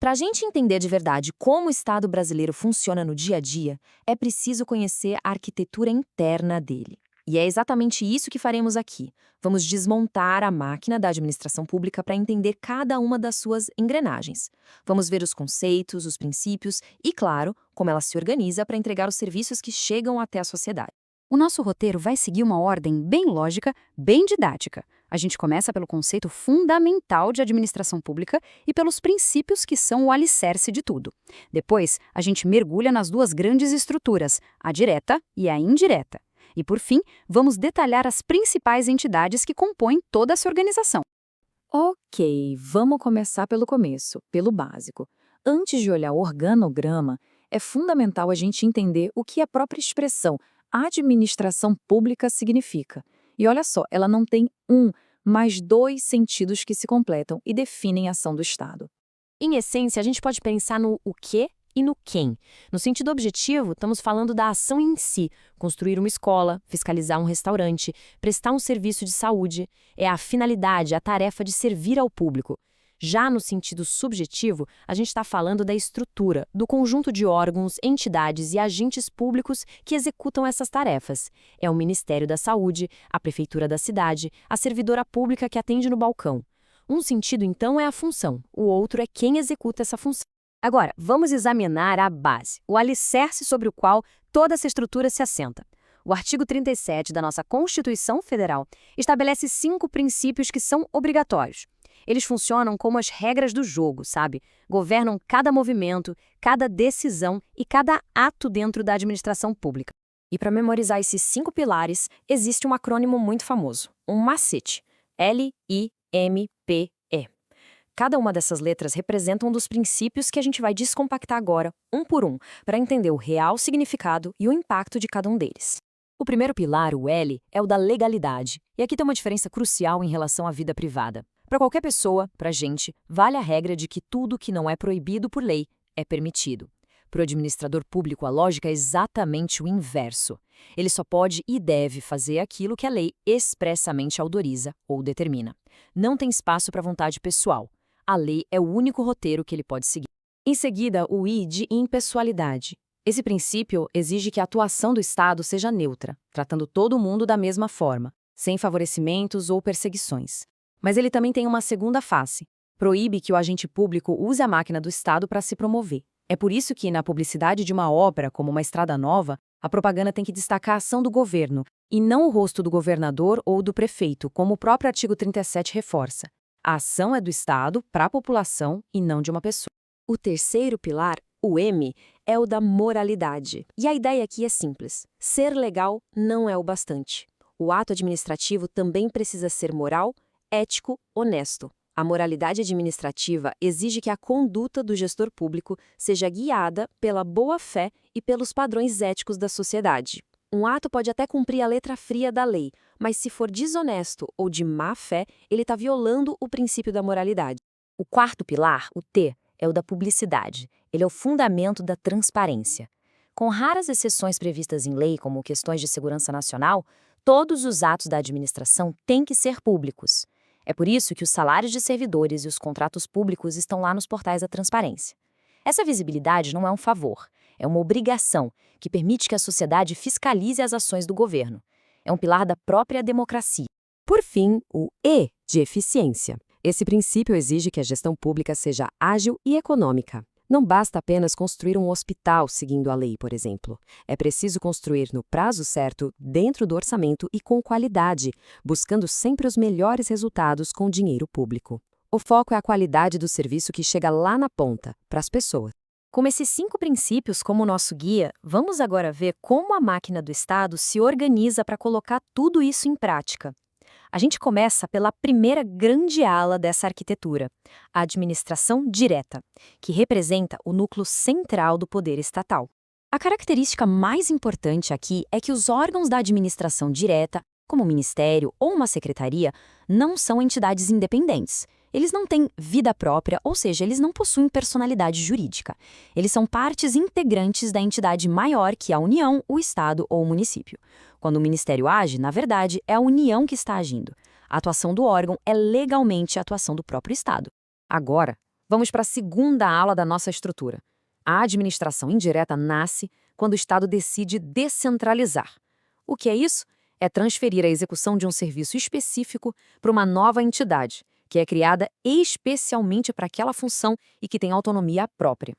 Para a gente entender de verdade como o Estado brasileiro funciona no dia a dia, é preciso conhecer a arquitetura interna dele. E é exatamente isso que faremos aqui. Vamos desmontar a máquina da administração pública para entender cada uma das suas engrenagens. Vamos ver os conceitos, os princípios e, claro, como ela se organiza para entregar os serviços que chegam até a sociedade. O nosso roteiro vai seguir uma ordem bem lógica, bem didática. A gente começa pelo conceito fundamental de administração pública e pelos princípios que são o alicerce de tudo. Depois, a gente mergulha nas duas grandes estruturas, a direta e a indireta. E, por fim, vamos detalhar as principais entidades que compõem toda essa organização. Ok, vamos começar pelo começo, pelo básico. Antes de olhar o organograma, é fundamental a gente entender o que a própria expressão administração pública significa. E olha só, ela não tem um, mas dois sentidos que se completam e definem a ação do Estado. Em essência, a gente pode pensar no o quê e no quem. No sentido objetivo, estamos falando da ação em si, construir uma escola, fiscalizar um restaurante, prestar um serviço de saúde. É a finalidade, a tarefa de servir ao público. Já no sentido subjetivo, a gente está falando da estrutura, do conjunto de órgãos, entidades e agentes públicos que executam essas tarefas. É o Ministério da Saúde, a Prefeitura da cidade, a servidora pública que atende no balcão. Um sentido, então, é a função, o outro é quem executa essa função. Agora, vamos examinar a base, o alicerce sobre o qual toda essa estrutura se assenta. O artigo 37 da nossa Constituição Federal estabelece 5 princípios que são obrigatórios. Eles funcionam como as regras do jogo, sabe? Governam cada movimento, cada decisão e cada ato dentro da administração pública. E para memorizar esses 5 pilares, existe um acrônimo muito famoso, um macete, LIMPE. Cada uma dessas letras representa um dos princípios que a gente vai descompactar agora, um por um, para entender o real significado e o impacto de cada um deles. O primeiro pilar, o L, é o da legalidade. E aqui tem uma diferença crucial em relação à vida privada. Para qualquer pessoa, para a gente, vale a regra de que tudo que não é proibido por lei é permitido. Para o administrador público, a lógica é exatamente o inverso. Ele só pode e deve fazer aquilo que a lei expressamente autoriza ou determina. Não tem espaço para vontade pessoal. A lei é o único roteiro que ele pode seguir. Em seguida, o I de impessoalidade. Esse princípio exige que a atuação do Estado seja neutra, tratando todo mundo da mesma forma, sem favorecimentos ou perseguições. Mas ele também tem uma segunda face. Proíbe que o agente público use a máquina do Estado para se promover. É por isso que, na publicidade de uma obra, como uma estrada nova, a propaganda tem que destacar a ação do governo, e não o rosto do governador ou do prefeito, como o próprio artigo 37 reforça. A ação é do Estado para a população e não de uma pessoa. O terceiro pilar, o M, é o da moralidade. E a ideia aqui é simples. Ser legal não é o bastante. O ato administrativo também precisa ser moral, ético, honesto. A moralidade administrativa exige que a conduta do gestor público seja guiada pela boa-fé e pelos padrões éticos da sociedade. Um ato pode até cumprir a letra fria da lei, mas se for desonesto ou de má fé, ele está violando o princípio da moralidade. O quarto pilar, o T, é o da publicidade. Ele é o fundamento da transparência. Com raras exceções previstas em lei, como questões de segurança nacional, todos os atos da administração têm que ser públicos. É por isso que os salários de servidores e os contratos públicos estão lá nos portais da transparência. Essa visibilidade não é um favor, é uma obrigação que permite que a sociedade fiscalize as ações do governo. É um pilar da própria democracia. Por fim, o E de eficiência. Esse princípio exige que a gestão pública seja ágil e econômica. Não basta apenas construir um hospital seguindo a lei, por exemplo. É preciso construir no prazo certo, dentro do orçamento e com qualidade, buscando sempre os melhores resultados com dinheiro público. O foco é a qualidade do serviço que chega lá na ponta, para as pessoas. Com esses 5 princípios como nosso guia, vamos agora ver como a máquina do Estado se organiza para colocar tudo isso em prática. A gente começa pela primeira grande ala dessa arquitetura, a administração direta, que representa o núcleo central do poder estatal. A característica mais importante aqui é que os órgãos da administração direta, como um ministério ou uma secretaria, não são entidades independentes. Eles não têm vida própria, ou seja, eles não possuem personalidade jurídica. Eles são partes integrantes da entidade maior que a União, o Estado ou o município. Quando o Ministério age, na verdade, é a União que está agindo. A atuação do órgão é legalmente a atuação do próprio Estado. Agora, Vamos para a segunda ala da nossa estrutura. A administração indireta nasce quando o Estado decide descentralizar. O que é isso? É transferir a execução de um serviço específico para uma nova entidade, que é criada especialmente para aquela função e que tem autonomia própria.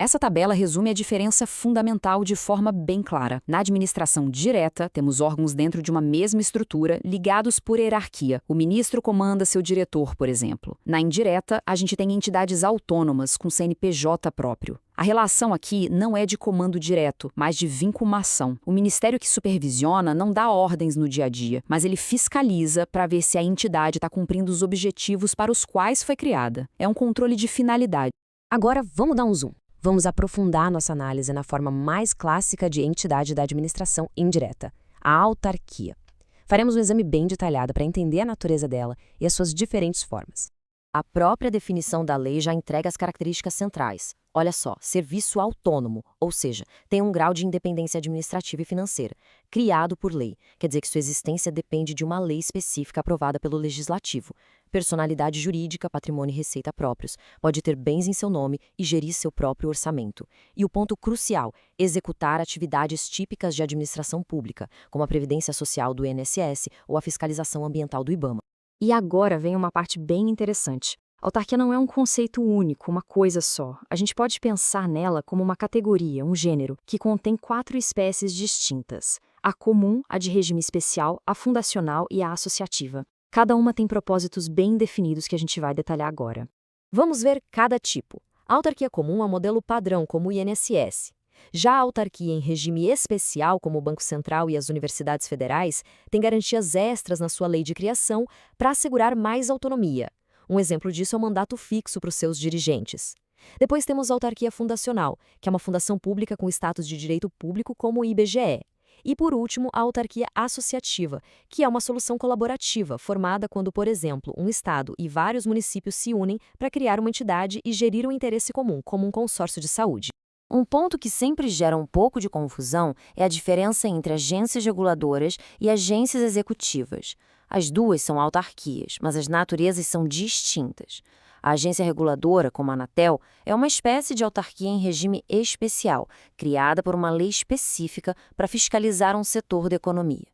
Essa tabela resume a diferença fundamental de forma bem clara. Na administração direta, temos órgãos dentro de uma mesma estrutura, ligados por hierarquia. O ministro comanda seu diretor, por exemplo. Na indireta, a gente tem entidades autônomas com CNPJ próprio. A relação aqui não é de comando direto, mas de vinculação. O ministério que supervisiona não dá ordens no dia a dia, mas ele fiscaliza para ver se a entidade está cumprindo os objetivos para os quais foi criada. É um controle de finalidade. Agora, vamos dar um zoom. Vamos aprofundar nossa análise na forma mais clássica de entidade da administração indireta, a autarquia. Faremos um exame bem detalhado para entender a natureza dela e as suas diferentes formas. A própria definição da lei já entrega as características centrais. Olha só, serviço autônomo, ou seja, tem um grau de independência administrativa e financeira, criado por lei, quer dizer que sua existência depende de uma lei específica aprovada pelo legislativo. Personalidade jurídica, patrimônio e receita próprios, pode ter bens em seu nome e gerir seu próprio orçamento. E o ponto crucial, executar atividades típicas de administração pública, como a previdência social do INSS ou a fiscalização ambiental do IBAMA. E agora vem uma parte bem interessante. Autarquia não é um conceito único, uma coisa só. A gente pode pensar nela como uma categoria, um gênero, que contém 4 espécies distintas. A comum, a de regime especial, a fundacional e a associativa. Cada uma tem propósitos bem definidos que a gente vai detalhar agora. Vamos ver cada tipo. A autarquia comum é um modelo padrão, como o INSS. Já a autarquia em regime especial, como o Banco Central e as universidades federais, tem garantias extras na sua lei de criação para assegurar mais autonomia. Um exemplo disso é o mandato fixo para os seus dirigentes. Depois temos a autarquia fundacional, que é uma fundação pública com status de direito público como o IBGE. E, por último, a autarquia associativa, que é uma solução colaborativa formada quando, por exemplo, um Estado e vários municípios se unem para criar uma entidade e gerir um interesse comum, como um consórcio de saúde. Um ponto que sempre gera um pouco de confusão é a diferença entre agências reguladoras e agências executivas. As duas são autarquias, mas as naturezas são distintas. A agência reguladora, como a Anatel, é uma espécie de autarquia em regime especial, criada por uma lei específica para fiscalizar um setor da economia.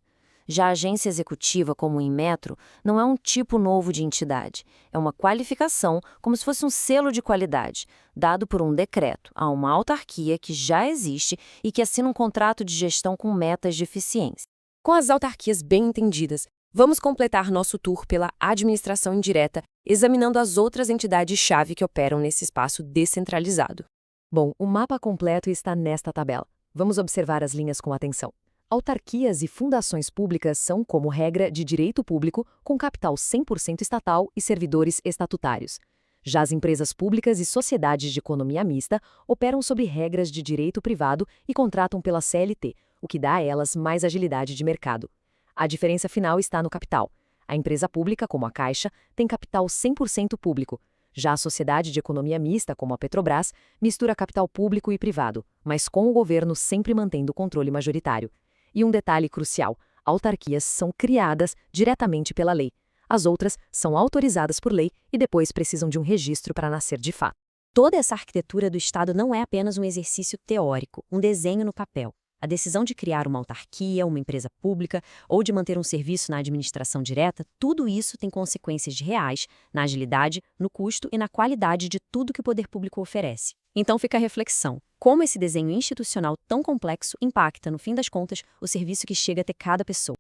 Já a agência executiva, como o Inmetro, não é um tipo novo de entidade. É uma qualificação, como se fosse um selo de qualidade, dado por um decreto a uma autarquia que já existe e que assina um contrato de gestão com metas de eficiência. Com as autarquias bem entendidas, vamos completar nosso tour pela administração indireta, examinando as outras entidades-chave que operam nesse espaço descentralizado. Bom, o mapa completo está nesta tabela. Vamos observar as linhas com atenção. Autarquias e fundações públicas são, como regra, de direito público, com capital 100% estatal e servidores estatutários. Já as empresas públicas e sociedades de economia mista operam sob regras de direito privado e contratam pela CLT, o que dá a elas mais agilidade de mercado. A diferença final está no capital. A empresa pública, como a Caixa, tem capital 100% público. Já a sociedade de economia mista, como a Petrobras, mistura capital público e privado, mas com o governo sempre mantendo o controle majoritário. E um detalhe crucial, autarquias são criadas diretamente pela lei. As outras são autorizadas por lei e depois precisam de um registro para nascer de fato. Toda essa arquitetura do Estado não é apenas um exercício teórico, um desenho no papel. A decisão de criar uma autarquia, uma empresa pública ou de manter um serviço na administração direta, tudo isso tem consequências reais na agilidade, no custo e na qualidade de tudo que o poder público oferece. Então fica a reflexão. Como esse desenho institucional tão complexo impacta, no fim das contas, o serviço que chega até cada pessoa?